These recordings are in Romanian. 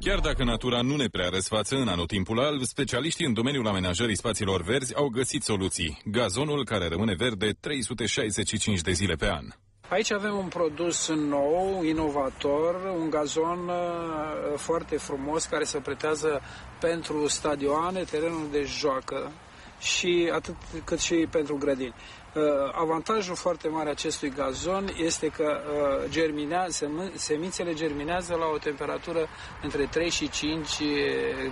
Chiar dacă natura nu ne prea răsfață în anotimpul alb, specialiștii în domeniul amenajării spațiilor verzi au găsit soluții. Gazonul care rămâne verde 365 de zile pe an. Aici avem un produs nou, inovator, un gazon foarte frumos care se pretează pentru stadioane, terenuri de joacă și atât cât și pentru grădini. Avantajul foarte mare acestui gazon este că semințele germinează la o temperatură între 3 și 5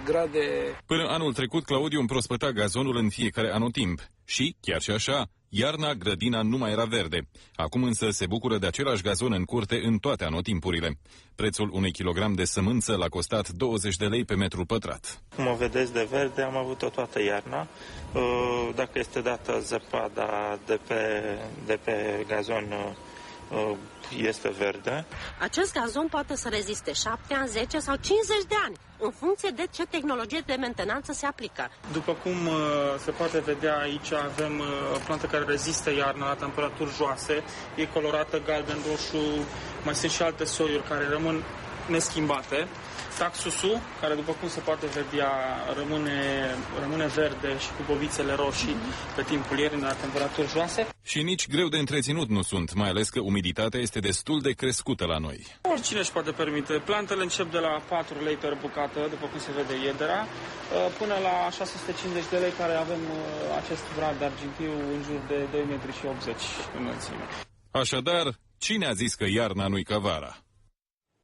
grade. Până anul trecut, Claudiu împrospăta gazonul în fiecare anotimp și, chiar și așa, iarna grădina nu mai era verde. Acum însă se bucură de același gazon în curte în toate anotimpurile. Prețul unui kilogram de sămânță l-a costat 20 de lei pe metru pătrat. Cum o vedeți de verde, am avut-o toată iarna. Dacă este dată zăpada de pe gazon, este verde. Acest gazon poate să reziste 7 ani, 10 sau 50 de ani, în funcție de ce tehnologie de mentenanță se aplică. După cum se poate vedea aici, avem o plantă care rezistă iarna la temperaturi joase, e colorată galben, roșu, mai sunt și alte soiuri care rămân neschimbate. Taxusul, care după cum se poate vedea rămâne verde și cu bobițele roșii pe timpul iernii la temperaturi joase. Și nici greu de întreținut nu sunt, mai ales că umiditatea este destul de crescută la noi. Oricine își poate permite. Plantele încep de la 4 lei per bucată, după cum se vede iedera, până la 650 de lei, care avem acest brad de argintiu în jur de 2,80 m înălțime. Așadar, cine a zis că iarna nu-i ca vara?